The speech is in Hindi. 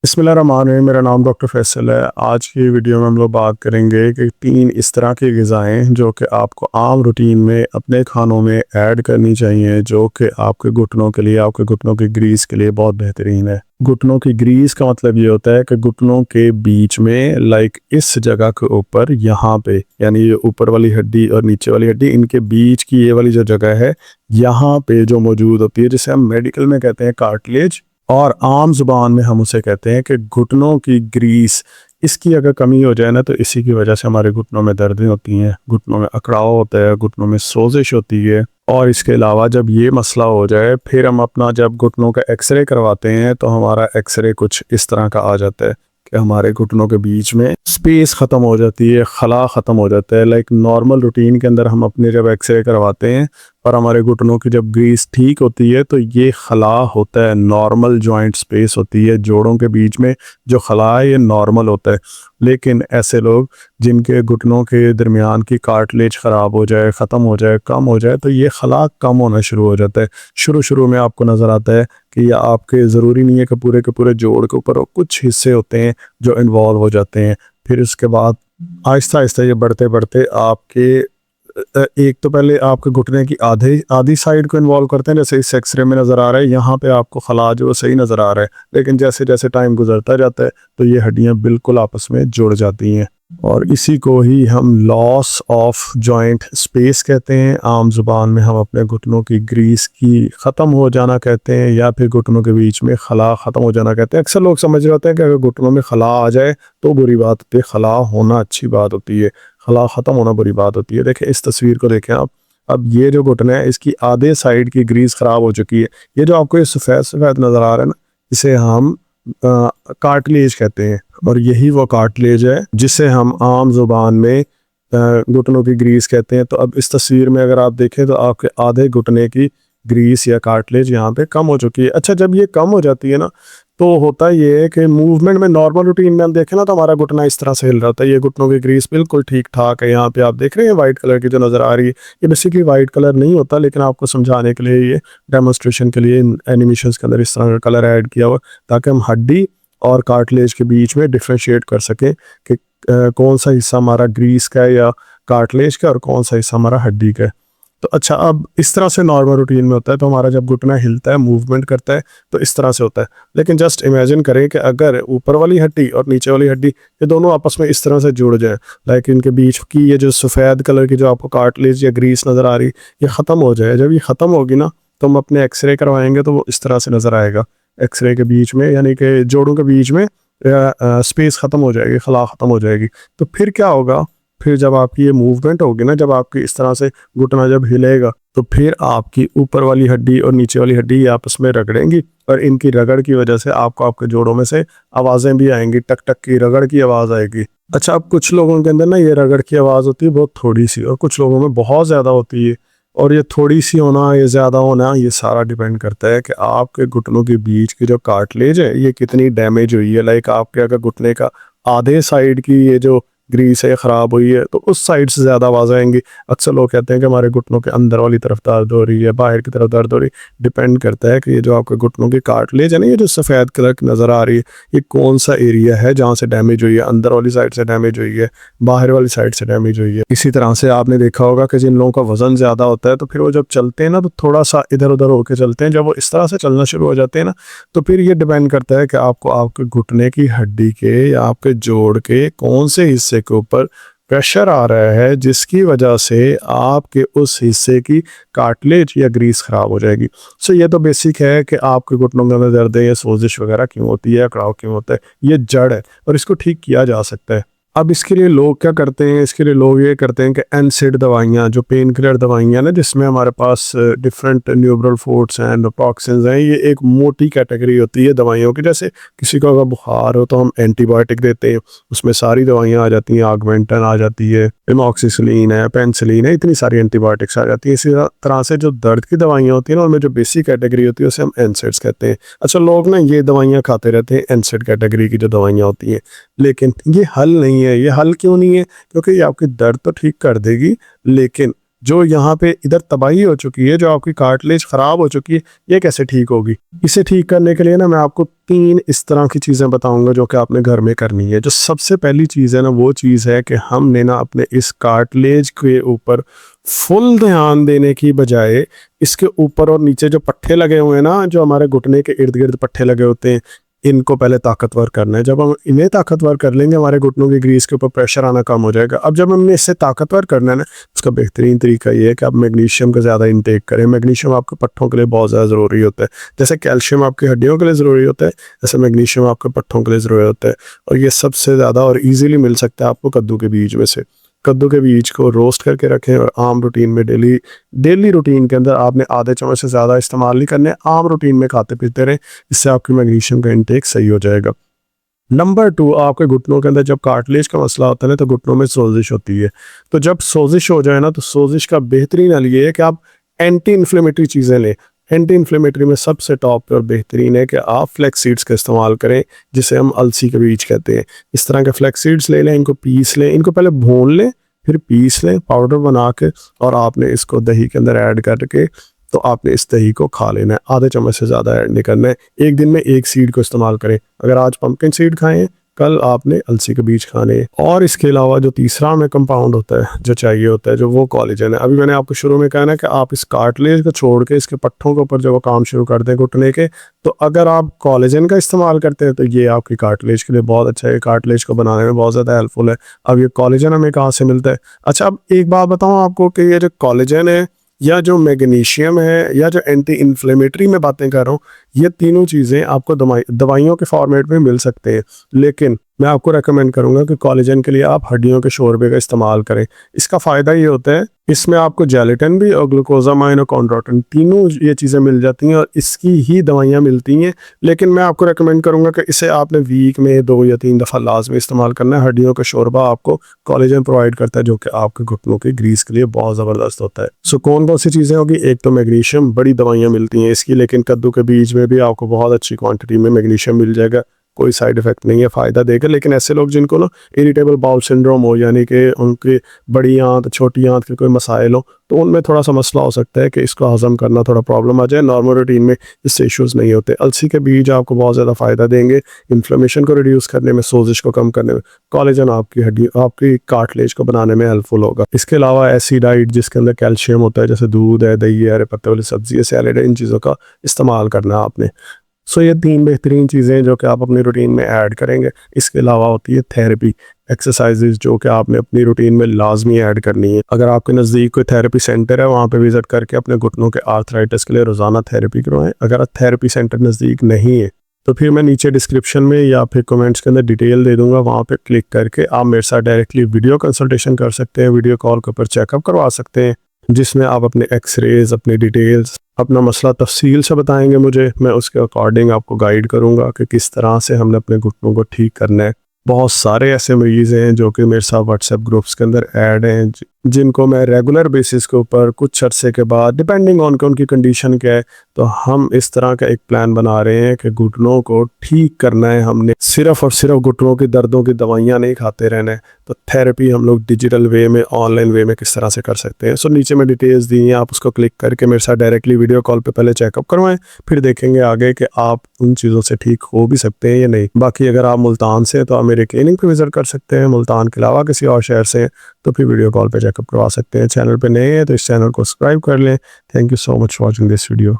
बिस्मिल्लाहिर्रहमानिर्रहीम। मेरा नाम डॉक्टर फैसल है। आज की वीडियो में हम लोग बात करेंगे कि 3 इस तरह की ग़िज़ाएँ जो कि आपको आम रूटीन में अपने खानों में ऐड करनी चाहिए, जो कि आपके घुटनों के लिए, आपके घुटनों की ग्रीस के लिए बहुत बेहतरीन है। घुटनों की ग्रीस का मतलब ये होता है कि घुटनों के बीच में इस जगह के ऊपर, यहाँ पे, यानी ये ऊपर वाली हड्डी और नीचे वाली हड्डी, इनके बीच की ये वाली जो जगह है, यहाँ पे जो मौजूद होती है, जिसे हम मेडिकल में कहते हैं कार्टिलेज, और आम ज़ुबान में हम उसे कहते हैं कि घुटनों की ग्रीस। इसकी अगर कमी हो जाए ना, तो इसी की वजह से हमारे घुटनों में दर्दें होती हैं, घुटनों में अकड़ाव होता है, घुटनों में सोजिश होती है। और इसके अलावा जब ये मसला हो जाए, फिर हम अपना जब घुटनों का एक्सरे करवाते हैं, तो हमारा एक्सरे कुछ इस तरह का आ जाता है कि हमारे घुटनों के बीच में स्पेस ख़त्म हो जाती है, खला ख़त्म हो जाता है। नॉर्मल रूटीन के अंदर हम अपने जब एक्सरे करवाते हैं और हमारे घुटनों की जब ग्रीस ठीक होती है, तो ये खला होता है, नॉर्मल जॉइंट स्पेस होती है, जोड़ों के बीच में जो खला है ये नॉर्मल होता है। लेकिन ऐसे लोग जिनके घुटनों के दरमियान की कार्टिलेज ख़राब हो जाए, ख़त्म हो जाए, कम हो जाए, तो ये खला कम होना शुरू हो जाता है। शुरू शुरू में आपको नज़र आता है कि ये आपके ज़रूरी नहीं है कि पूरे के पूरे जोड़ के ऊपर, कुछ हिस्से होते हैं जो इन्वॉल्व हो जाते हैं। फिर उसके बाद आहिस्ता आहिस्ता ये बढ़ते बढ़ते आपके एक तो पहले आपके घुटने की आधी साइड को इन्वॉल्व करते हैं, जैसे इस एक्सरे में नज़र आ रहा है, यहाँ पे आपको खला जो सही नज़र आ रहा है। लेकिन जैसे जैसे टाइम गुजरता जाता है, तो ये हड्डियाँ बिल्कुल आपस में जुड़ जाती हैं, और इसी को ही हम लॉस ऑफ जॉइंट स्पेस कहते हैं। आम ज़ुबान में हम अपने घुटनों की ग्रीस की ख़त्म हो जाना कहते हैं, या फिर घुटनों के बीच में खला ख़त्म हो जाना कहते हैं। अक्सर लोग समझ रहे होते हैं कि अगर घुटनों में खला आ जाए तो बुरी बात होती है, खला होना अच्छी बात होती है, खला ख़त्म होना बुरी बात होती है। देखें इस तस्वीर को, देखें आप। अब ये जो घुटना है, इसकी आधे साइड की ग्रीस ख़राब हो चुकी है। ये जो आपको ये सफ़ेद सफ़ेद नज़र आ रहा है ना, इसे हम कार्टिलेज कहते हैं, और यही वो कार्टिलेज है जिसे हम आम ज़ुबान में घुटनों की ग्रीस कहते हैं। तो अब इस तस्वीर में अगर आप देखें, तो आपके आधे घुटने की ग्रीस या कार्टिलेज यहाँ पे कम हो चुकी है। अच्छा, जब ये कम हो जाती है ना, तो होता ये है कि मूवमेंट में, नॉर्मल रूटीन में हम देखें ना, तो हमारा घुटना इस तरह से हिल रहा होता है। ये घुटनों की ग्रीस बिल्कुल ठीक ठाक है। यहाँ पे आप देख रहे हैं वाइट कलर की जो नज़र आ रही है, ये बेसिकली वाइट कलर नहीं होता, लेकिन आपको समझाने के लिए, ये डेमोन्स्ट्रेशन के लिए इन एनिमेशंस के अंदर इस तरह का कलर ऐड किया हुआ, ताकि हम हड्डी और कार्टिलेज के बीच में डिफ्रेंशिएट कर सकें कि कौन सा हिस्सा हमारा ग्रीस का है या कार्टिलेज का, और कौन सा हिस्सा हमारा हड्डी का है। तो अच्छा, अब इस तरह से नॉर्मल रूटीन में होता है, तो हमारा जब घुटना हिलता है, मूवमेंट करता है, तो इस तरह से होता है। लेकिन जस्ट इमेजिन करें कि अगर ऊपर वाली हड्डी और नीचे वाली हड्डी, ये दोनों आपस में इस तरह से जुड़ जाए, इनके बीच की ये जो सफ़ेद कलर की जो आपको कार्टिलेज या ग्रीस नज़र आ रही, ये ख़त्म हो जाए। जब ये ख़त्म होगी ना, तो हम अपने एक्सरे करवाएंगे, तो वो इस तरह से नज़र आएगा। एक्सरे के बीच में, यानी कि जोड़ों के बीच में स्पेस ख़त्म हो जाएगी, खला ख़त्म हो जाएगी। तो फिर क्या होगा? फिर जब आपकी ये मूवमेंट होगी ना, जब आपकी इस तरह से घुटना जब हिलेगा, तो फिर आपकी ऊपर वाली हड्डी और नीचे वाली हड्डी आपस में रगड़ेंगी, और इनकी रगड़ की वजह से आपको आपके जोड़ों में से आवाज़ें भी आएंगी, टक टक की रगड़ की आवाज़ आएगी। अच्छा, अब कुछ लोगों के अंदर ना ये रगड़ की आवाज़ होती है बहुत थोड़ी सी, और कुछ लोगों में बहुत ज़्यादा होती है। और ये थोड़ी सी होना, ये ज़्यादा होना, ये सारा डिपेंड करता है कि आपके घुटनों के बीच की जो कार्टिलेज है, ये कितनी डैमेज हुई है। आपके अगर घुटने का आधे साइड की ये जो ग्रीस है ख़राब हुई है, तो उस साइड से ज़्यादा आवाज़ आएंगी। अक्सर लोग कहते हैं कि हमारे घुटनों के अंदर वाली तरफ दर्द हो रही है, बाहर की तरफ दर्द हो रही है। डिपेंड करता है कि ये जो आपके घुटनों की कार्टिलेज है ना, ये जो सफ़ेद कलर की नज़र आ रही है, ये कौन सा एरिया है जहाँ से डैमेज हुई है। अंदर वाली साइड से डैमेज हुई है, बाहर वाली साइड से डैमेज हुई है। इसी तरह से आपने देखा होगा कि जिन लोगों का वज़न ज़्यादा होता है, तो फिर वो जब चलते हैं ना, तो थोड़ा सा इधर उधर होकर चलते हैं। जब वो इस तरह से चलना शुरू हो जाते हैं ना, तो फिर ये डिपेंड करता है कि आपको आपके घुटने की हड्डी के या आपके जोड़ के कौन से हिस्से के ऊपर प्रेशर आ रहा है, जिसकी वजह से आपके उस हिस्से की कार्टिलेज या ग्रीस ख़राब हो जाएगी। सो ये तो बेसिक है कि आपके घुटनों के अंदर दर्द है या सोजिश वगैरह क्यों होती है, अकड़ाव क्यों होता है, ये जड़ है, और इसको ठीक किया जा सकता है। अब इसके लिए लोग क्या करते हैं? इसके लिए लोग ये करते हैं कि एनसेड दवाइयाँ, जो पेन किलर दवाइयाँ ना, जिसमें हमारे पास डिफरेंट न्यूरल फूड्स हैं, टॉक्सिन्स हैं, ये एक मोटी कैटेगरी होती है दवाइयों की। जैसे किसी को अगर बुखार हो, तो हम एंटीबायोटिक देते हैं, उसमें सारी दवाइयाँ आ जाती हैं, ऑगमेंटन आ जाती है, एमॉक्सिसिलिन है, पेनिसिलिन है, इतनी सारी एंटीबायोटिक्स आ जाती हैं। इसी तरह से जो दर्द की दवाइयाँ होती हैं ना, उनमें जो बेसिक कैटेगरी होती है, उसे हम एनसेड्स कहते हैं। अच्छा, लोग ना ये दवाइयाँ खाते रहते हैं, एनसेड कैटेगरी की जो दवाइयाँ होती हैं, लेकिन ये हल नहीं है। ये हल क्यों नहीं है? क्योंकि ये आपकी दर्द तो ठीक कर देगी, लेकिन जो यहाँ पे इधर तबाही हो चुकी है, जो आपकी कार्टिलेज ख़राब हो चुकी है, ये कैसे ठीक होगी? इसे ठीक करने के लिए ना मैं आपको 3 इस तरह की चीज़ें बताऊंगा जो कि आपने घर में करनी है। जो सबसे पहली चीज़ है ना, वो चीज़ है कि हमने ना अपने इस कार्टिलेज के ऊपर फुल ध्यान देने की बजाय इसके ऊपर और नीचे जो पट्टे लगे हुए हैं ना, जो हमारे घुटने के इर्द गिर्द पट्टे लगे होते हैं, इनको पहले ताकतवर करना है। जब हम इन्हें ताकतवर कर लेंगे, हमारे घुटनों की ग्रीस के ऊपर प्रेशर आना कम हो जाएगा। अब जब हमने इससे ताकतवर करना है ना, उसका बेहतरीन तरीका ये है कि आप मैग्नीशियम का ज़्यादा इंटेक करें। मैग्नीशियम आपके पट्टों के लिए बहुत ज़्यादा ज़रूरी होता है। जैसे कैल्शियम आपकी हड्डियों के लिए ज़रूरी होता है, जैसे मैग्नीशियम आपके पट्टों के लिए ज़रूरी होता है। और ये सबसे ज़्यादा और ईजिली मिल सकता है आपको कद्दू के बीज में से। कद्दू के बीज को रोस्ट करके रखें और आम रूटीन में डेली रूटीन के अंदर आपने आधे चम्मच से ज़्यादा इस्तेमाल नहीं करने, आम रूटीन में खाते पीते रहें। इससे आपकी मैग्नीशियम का इंटेक सही हो जाएगा। नंबर 2, आपके घुटनों के अंदर जब कार्टिलेज का मसला होता है ना, तो घुटनों में सोजिश होती है। तो जब सोजिश हो जाए ना, तो सोजिश का बेहतरीन हल ये है कि आप एंटी इन्फ्लेमेटरी चीज़ें लें। एंटी इन्फ्लेमेटरी में सबसे टॉप पे और बेहतरीन है कि आप फ्लैक्स सीड्स का इस्तेमाल करें, जिसे हम अलसी के बीज कहते हैं। इस तरह के फ्लैक्स सीड्स ले लें, इनको पीस लें, इनको पहले भून लें, फिर पीस लें पाउडर बना के, और आपने इसको दही के अंदर ऐड करके, तो आपने इस दही को खा लेना है। आधे चम्मच से ज़्यादा ऐड नहीं करना है। एक दिन में एक सीड को इस्तेमाल करें। अगर आज पंपकिन सीड खाएं, कल आपने अलसी के बीज खाने हैं। और इसके अलावा जो तीसरा हमें कंपाउंड होता है, जो चाहिए होता है, जो वो कोलेजन है। अभी मैंने आपको शुरू में कहा ना कि आप इस कार्टिलेज को छोड़ के इसके पट्टों के ऊपर जब वो काम शुरू कर दें घुटने के, तो अगर आप कोलेजन का इस्तेमाल करते हैं तो ये आपकी कार्टिलेज के लिए बहुत अच्छा है। कार्टिलेज को बनाने में बहुत ज़्यादा हेल्पफुल है। अब ये कोलेजन हमें कहाँ से मिलता है? अच्छा, अब एक बात बताऊँ आपको कि ये जो कोलेजन है, या जो मैग्नीशियम है, या जो एंटी इन्फ्लेमेटरी में बातें कर रहा हूँ, ये तीनों चीज़ें आपको दवाइयों के फॉर्मेट में मिल सकते हैं। लेकिन मैं आपको रेकमेंड करूंगा कि कोलेजन के लिए आप हड्डियों के शोरबे का इस्तेमाल करें। इसका फ़ायदा ये होता है, इसमें आपको जेलेटिन भी और ग्लूकोजामाइन और कॉन्ड्रोटिन तीनों ये चीज़ें मिल जाती हैं और इसकी ही दवाइयाँ मिलती हैं। लेकिन मैं आपको रेकमेंड करूंगा कि इसे आपने वीक में 2 या 3 दफ़ा लाजमी इस्तेमाल करना है। हड्डियों का शोरबा आपको कोलेजन प्रोवाइड करता है, जो कि आपके घुटनों की ग्रीस के लिए बहुत ज़बरदस्त होता है। सो कौन कौन सी चीज़ें होगी? एक तो मैग्नीशियम, बड़ी दवाइयाँ मिलती हैं इसकी, लेकिन कद्दू के बीज में भी आपको बहुत अच्छी क्वांटिटी में मैग्नीशियम मिल जाएगा। कोई साइड इफेक्ट नहीं है, फ़ायदा देगा। लेकिन ऐसे लोग जिनको ना इरिटेबल बाउल सिंड्रोम हो, यानी कि उनकी बड़ी आंत छोटी आंत के कोई मसाइल हो, तो उनमें थोड़ा सा मसला हो सकता है कि इसको हज़म करना थोड़ा प्रॉब्लम आ जाए। नॉर्मल रूटीन में इससे इश्यूज़ नहीं होते। अलसी के बीज आपको बहुत ज़्यादा फ़ायदा देंगे, इन्फ्लेमेशन को रिड्यूस करने में, सोजिश को कम करने में। कोलेजन आपकी हड्डी, आपकी कार्टिलेज को बनाने में हेल्पफुल होगा। इसके अलावा ऐसी डाइट जिसके अंदर कैल्शियम होता है, जैसे दूध है, दही है, हरे पत्ते वाली सब्जी है, सैलेड है, इन चीज़ों का इस्तेमाल करना है आपने। सो ये 3 बेहतरीन चीज़ें जो कि आप अपनी रूटीन में ऐड करेंगे। इसके अलावा होती है थेरेपी, एक्सरसाइजेज, जो कि आपने अपनी रूटीन में लाजमी ऐड करनी है। अगर आपके नज़दीक कोई थेरेपी सेंटर है, वहाँ पे विज़िट करके अपने घुटनों के आर्थराइटिस के लिए रोज़ाना थेरेपी करवाएं। अगर थेरेपी सेंटर नज़दीक नहीं है, तो फिर मैं नीचे डिस्क्रिप्शन में या फिर कमेंट्स के अंदर डिटेल दे दूंगा, वहाँ पे क्लिक करके आप मेरे साथ डायरेक्टली वीडियो कंसल्टेशन कर सकते हैं। वीडियो कॉल के ऊपर चेकअप करवा सकते हैं, जिसमें आप अपने एक्सरेज, अपनी डिटेल्स, अपना मसला तफसील से बताएंगे मुझे। मैं उसके अकॉर्डिंग आपको गाइड करूंगा कि किस तरह से हमने अपने घुटनों को ठीक करना है। बहुत सारे ऐसे मरीज़ हैं जो कि मेरे साथ व्हाट्सएप ग्रुप्स के अंदर ऐड हैं, जिनको मैं रेगुलर बेसिस के ऊपर कुछ अरसे के बाद, डिपेंडिंग ऑन उनकी कंडीशन क्या है, तो हम इस तरह का एक प्लान बना रहे हैं कि घुटनों को ठीक करना है। हमने सिर्फ और सिर्फ घुटनों की दर्दों की दवाइयाँ नहीं खाते रहना है। तो थेरेपी हम लोग डिजिटल वे में, ऑनलाइन वे में किस तरह से कर सकते हैं। सो नीचे में डिटेल्स दी हैं, आप उसको क्लिक करके मेरे साथ डायरेक्टली वीडियो कॉल पे पहले चेकअप करवाएं, फिर देखेंगे आगे कि आप उन चीज़ों से ठीक हो भी सकते हैं या नहीं। बाकी अगर आप मुल्तान से हैं तो आप मेरे क्लिनिक पे विजिट कर सकते हैं। मुल्तान के अलावा किसी और शहर से तो फिर वीडियो कॉल पे चेकअप करवा सकते हैं। चैनल पे नए हैं तो इस चैनल को सब्सक्राइब कर लें। Thank you so much for watching this video.